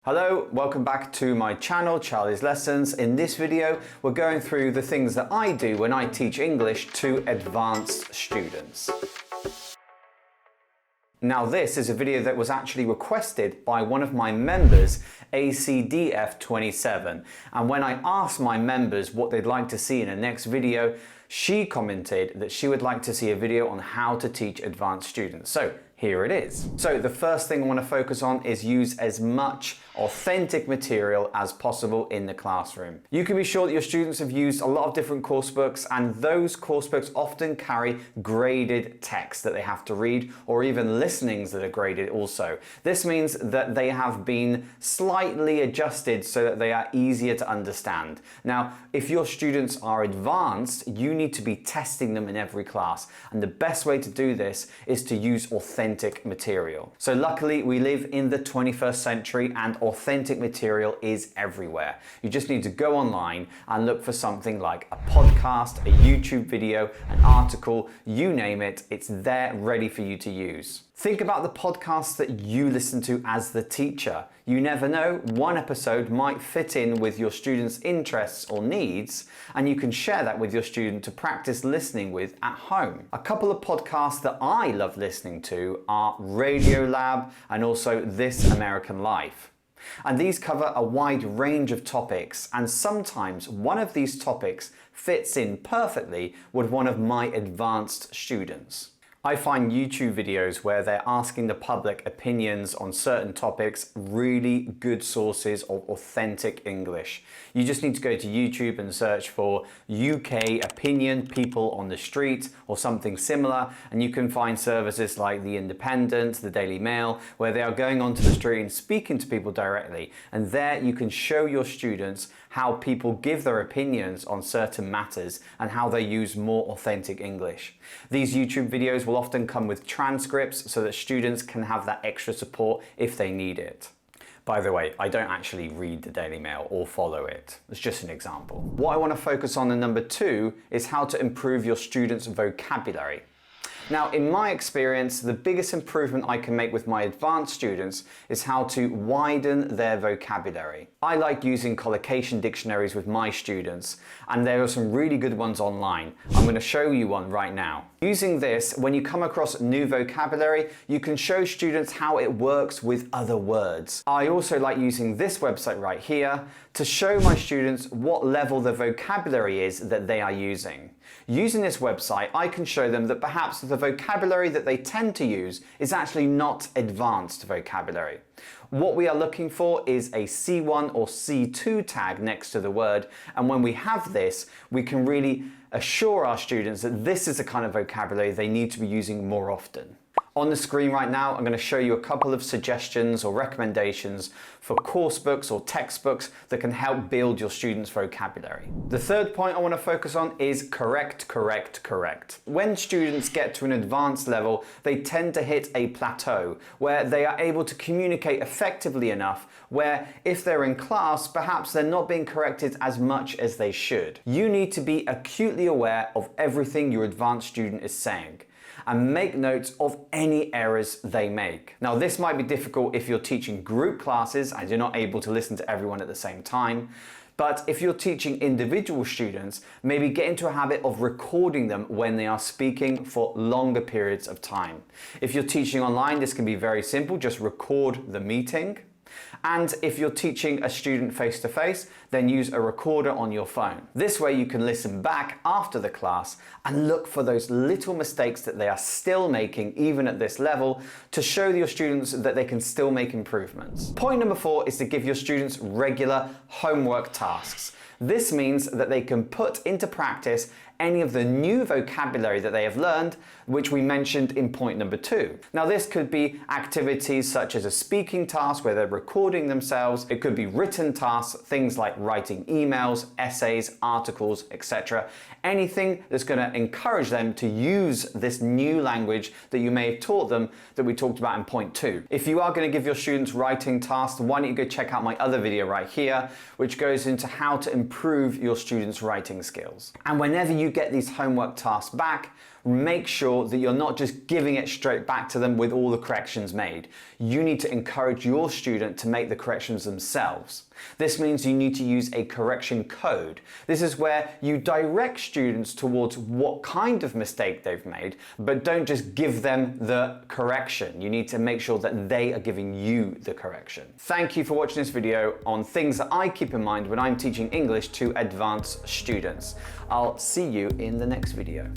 Hello, welcome back to my channel, Charlie's Lessons. In this video, we're going through the things that I do when I teach English to advanced students. Now this is a video that was actually requested by one of my members, ACDF27. And when I asked my members what they'd like to see in the next video, she commented that she would like to see a video on how to teach advanced students. So here it is. So the first thing I want to focus on is use as much authentic material as possible in the classroom. You can be sure that your students have used a lot of different course books, and those course books often carry graded text that they have to read, or even listenings that are graded also. This means that they have been slightly adjusted so that they are easier to understand. Now, if your students are advanced, you need to be testing them in every class, and the best way to do this is to use authentic material. So luckily we live in the 21st century and authentic material is everywhere. You just need to go online and look for something like a podcast, a YouTube video, an article, you name it, it's there ready for you to use. Think about the podcasts that you listen to as the teacher. You never know, one episode might fit in with your students' interests or needs, and you can share that with your student to practice listening with at home. A couple of podcasts that I love listening to are Radiolab and also This American Life. And these cover a wide range of topics, and sometimes one of these topics fits in perfectly with one of my advanced students. I find YouTube videos where they're asking the public opinions on certain topics really good sources of authentic English. You just need to go to YouTube and search for UK opinion, people on the street, or something similar, and you can find services like The Independent, The Daily Mail, where they are going onto the street and speaking to people directly. And there you can show your students how people give their opinions on certain matters and how they use more authentic English. These YouTube videos will often come with transcripts so that students can have that extra support if they need it. By the way, I don't actually read the Daily Mail or follow it. It's just an example. What I want to focus on in number 2 is how to improve your students' vocabulary. Now, in my experience, the biggest improvement I can make with my advanced students is how to widen their vocabulary. I like using collocation dictionaries with my students, and there are some really good ones online. I'm going to show you one right now. Using this, when you come across new vocabulary, you can show students how it works with other words. I also like using this website right here to show my students what level the vocabulary is that they are using. Using this website, I can show them that perhaps the vocabulary that they tend to use is actually not advanced vocabulary. What we are looking for is a C1 or C2 tag next to the word, and when we have this, we can really assure our students that this is the kind of vocabulary they need to be using more often. On the screen right now, I'm going to show you a couple of suggestions or recommendations for course books or textbooks that can help build your students' vocabulary. The third point I want to focus on is correct, correct, correct. When students get to an advanced level, they tend to hit a plateau where they are able to communicate effectively enough where if they're in class, perhaps they're not being corrected as much as they should. You need to be acutely aware of everything your advanced student is saying and make notes of any errors they make. Now, this might be difficult if you're teaching group classes and you're not able to listen to everyone at the same time. But if you're teaching individual students, maybe get into a habit of recording them when they are speaking for longer periods of time. If you're teaching online, this can be very simple. Just record the meeting. And if you're teaching a student face-to-face, then use a recorder on your phone. This way you can listen back after the class and look for those little mistakes that they are still making even at this level to show your students that they can still make improvements. Point number 4 is to give your students regular homework tasks. This means that they can put into practice any of the new vocabulary that they have learned, which we mentioned in point number 2. Now, this could be activities such as a speaking task where they're recording themselves. It could be written tasks, things like writing emails, essays, articles, etc. Anything that's going to encourage them to use this new language that you may have taught them that we talked about in point 2. If you are going to give your students writing tasks, why don't you go check out my other video right here, which goes into how to improve your students' writing skills. And whenever you get these homework tasks back, make sure that you're not just giving it straight back to them with all the corrections made. You need to encourage your student to make the corrections themselves. This means you need to use a correction code. This is where you direct students towards what kind of mistake they've made, but don't just give them the correction. You need to make sure that they are giving you the correction. Thank you for watching this video on things that I keep in mind when I'm teaching English to advanced students. I'll see you in the next video.